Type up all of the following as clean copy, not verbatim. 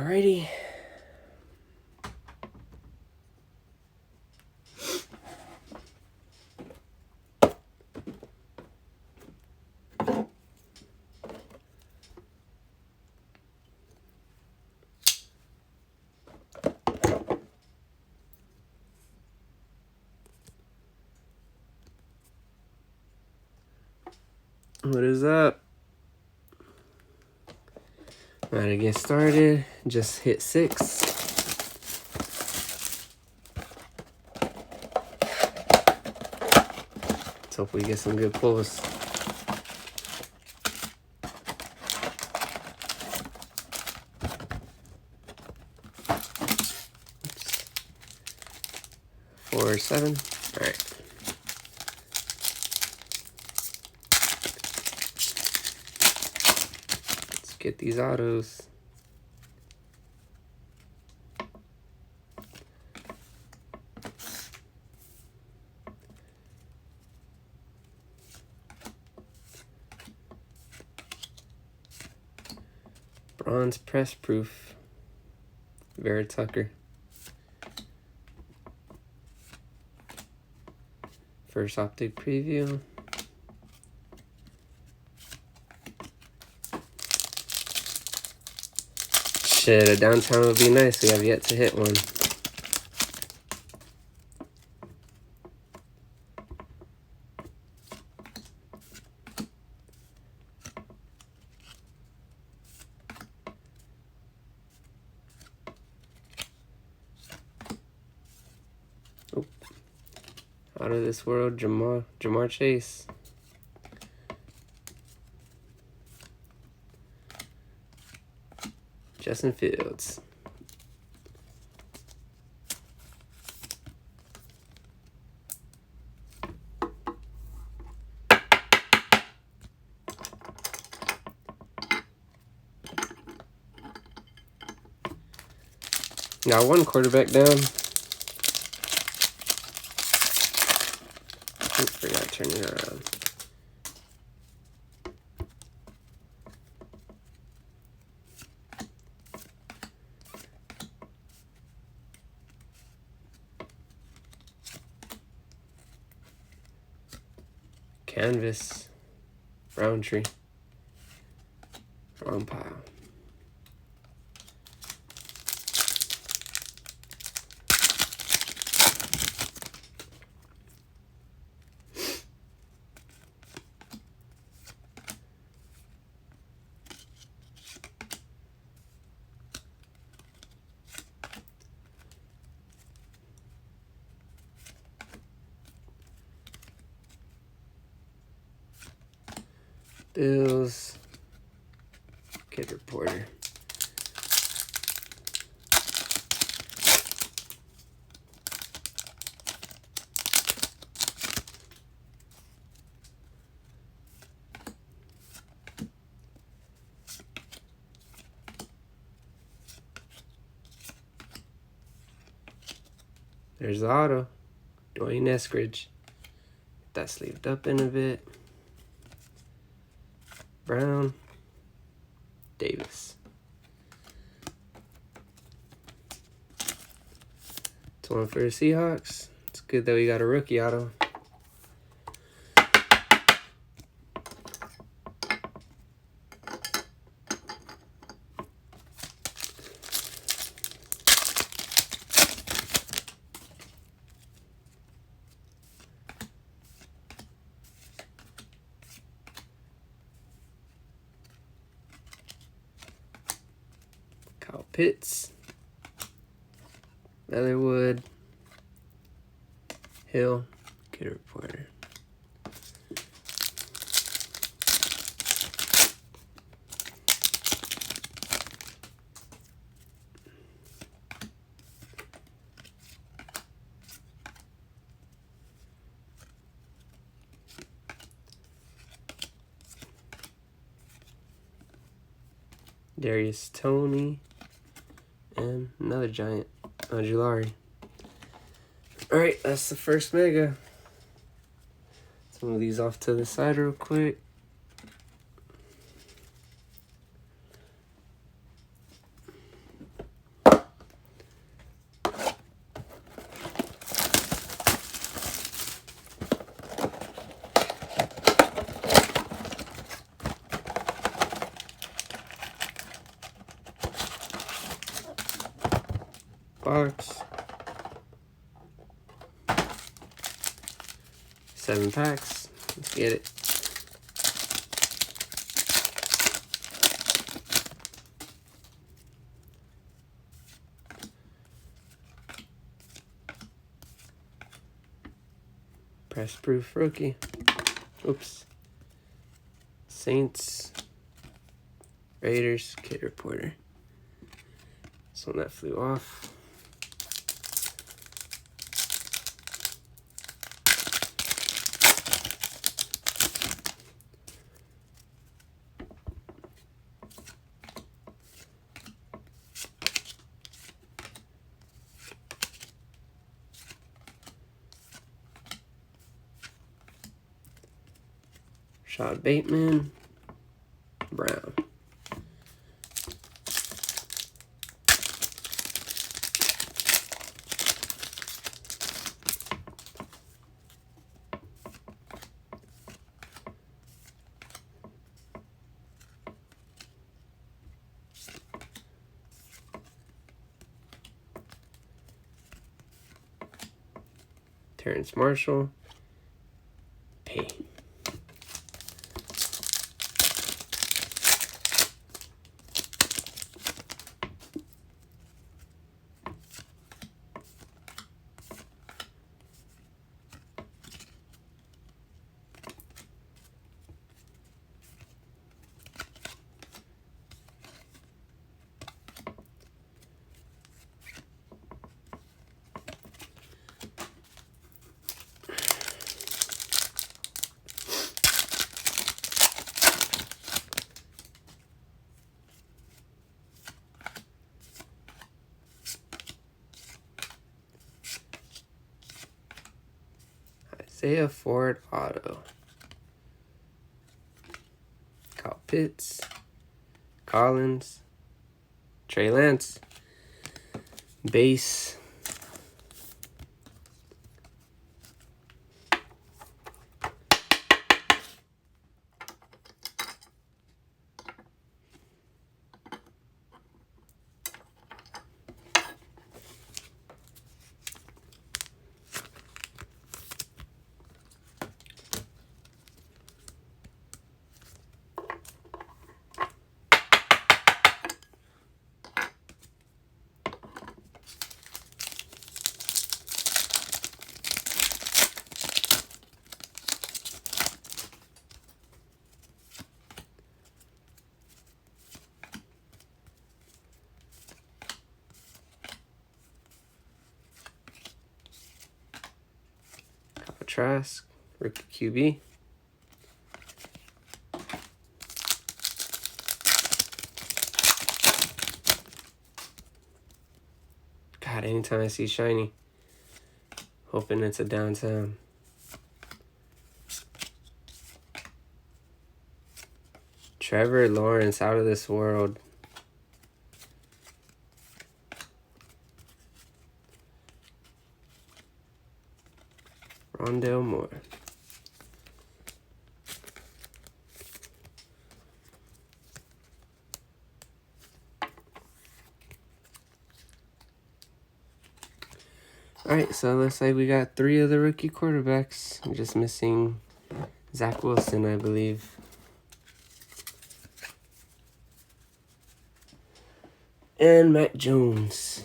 Alrighty. What is up? Alright, to get started, just hit 6. Let's hope we get some good pulls. Oops. 4 or 7. Alright. Get these autos. Bronze press proof. Vera Tucker. First optic preview. Shit, a downtown would be nice. We have yet to hit one. Oh. Out of this world, Jamar Chase. Justin Fields. Got one quarterback down. Oops, forgot to turn it around. Canvas. Roundtree. Wrong pile. Bills. Kid reporter. There's the auto. Dwayne Eskridge. Get that sleeved up in a bit. Brown. Davis. It's one for the Seahawks. It's good that we got a rookie auto. Kyle Pitts, Leatherwood, Hill, Kid reporter. Darius Toney. And another giant, Julari. Alright, that's the first mega. Let's move these off to the side real quick. box. 7 packs. Let's get it. Press proof rookie. Oops. Saints. Raiders. Kid Reporter. This one that flew off. Rashad Bateman. Brown. Terrence Marshall. Pay. Isaiah Ford auto. Kyle Pitts. Collins. Trey Lance. Base. Trask, rookie QB. God, anytime I see shiny, hoping it's a downtown. Trevor Lawrence, out of this world. Rondale Moore. Alright, so it looks like we got 3 of the rookie quarterbacks. I'm just missing Zach Wilson, I believe. And Matt Jones.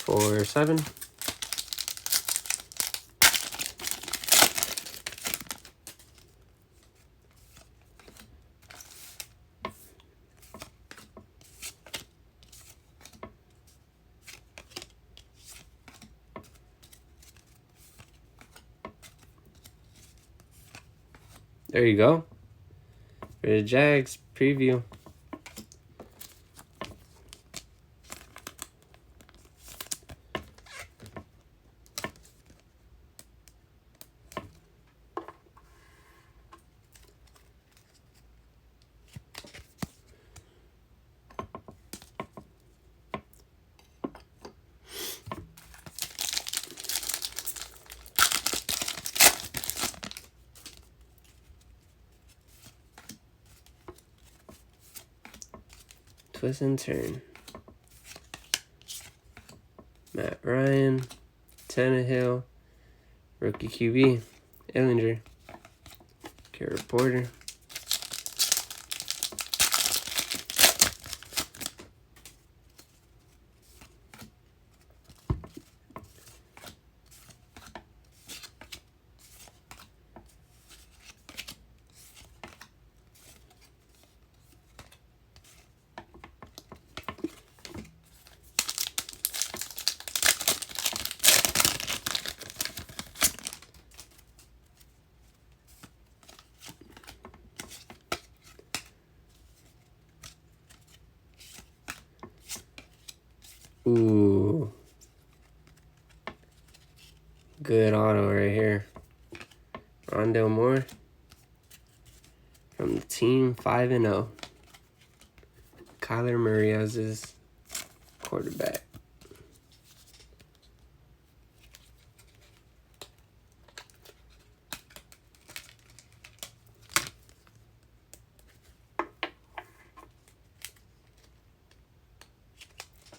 For 7. There you go. For the Jags preview. twist and turn. Matt Ryan, Tannehill, rookie QB, Ellinger, Garrett Reporter. Ooh. Good auto right here. Rondale Moore from the team 5-0. Kyler Murray as his quarterback.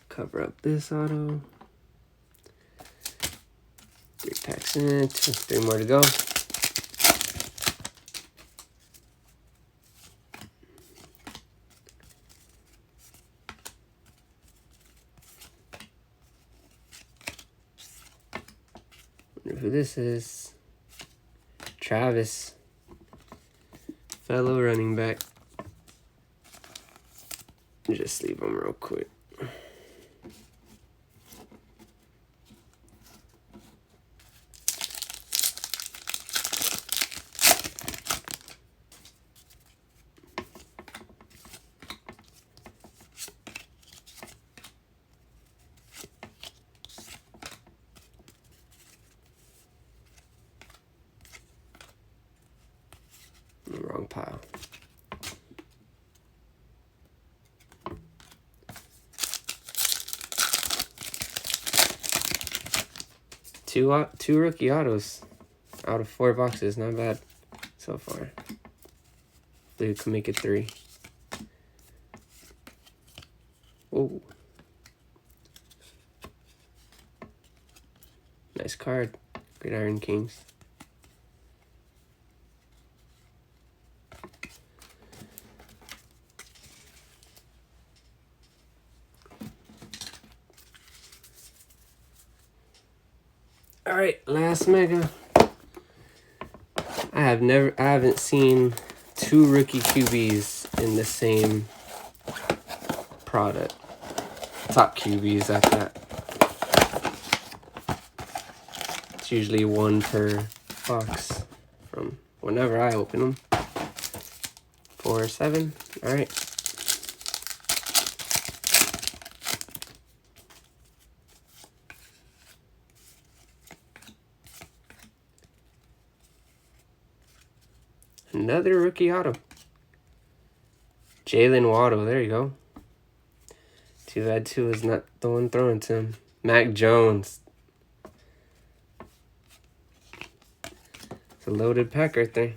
Cover up this auto. 3 packs in, 3 more to go. Wonder who this is. Travis, fellow running back. Just leave him real quick. Wrong pile. Two rookie autos out of 4 boxes. Not bad so far. They could make it 3. Whoa. Nice card. Gridiron Kings. All right, last mega. I haven't seen 2 rookie QBs in the same product. Top QBs at that. It's usually 1 per box from whenever I open them. 4 or 7. All right. Another rookie auto. Jalen Waddle. There you go. Too bad 2 is not the one throwing to him. Mac Jones. It's a loaded pack right there.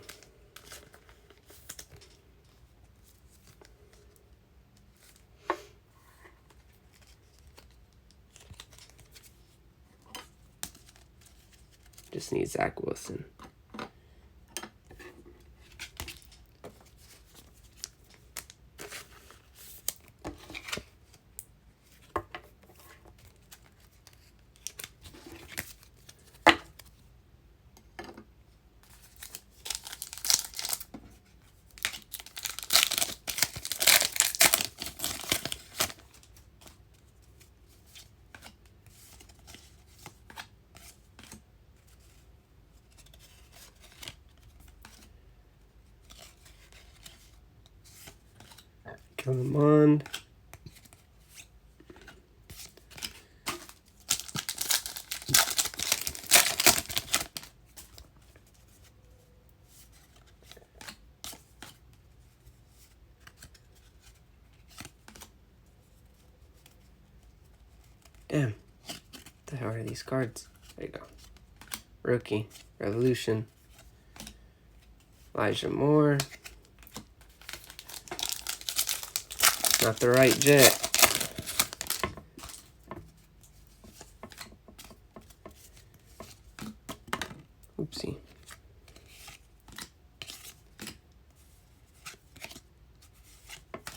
Just need Zach Wilson. Come on. Damn. What the hell are these cards? There you go. Rookie. Revolution. Elijah Moore. Not the right jet. Oopsie.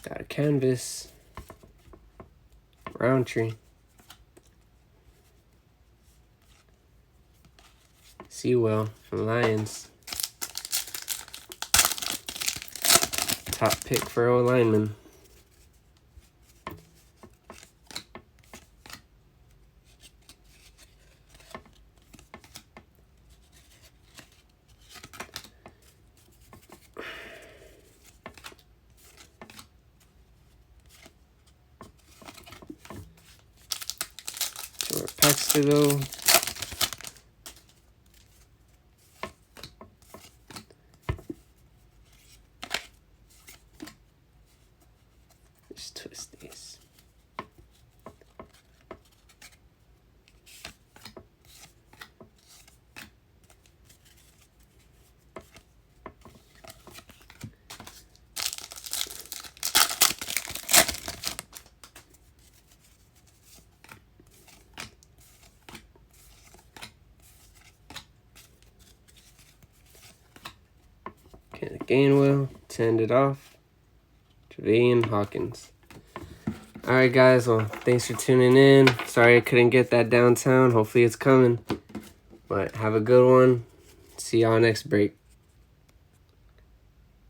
Got a canvas. Roundtree. Sewell from Lions. Top pick for O lineman. Short packs to go. Just twist these. Okay, the Gainwell, turned it off. Trevelyan Hawkins. Alright guys, well, thanks for tuning in. Sorry I couldn't get that downtown. Hopefully it's coming. But have a good one. See y'all next break.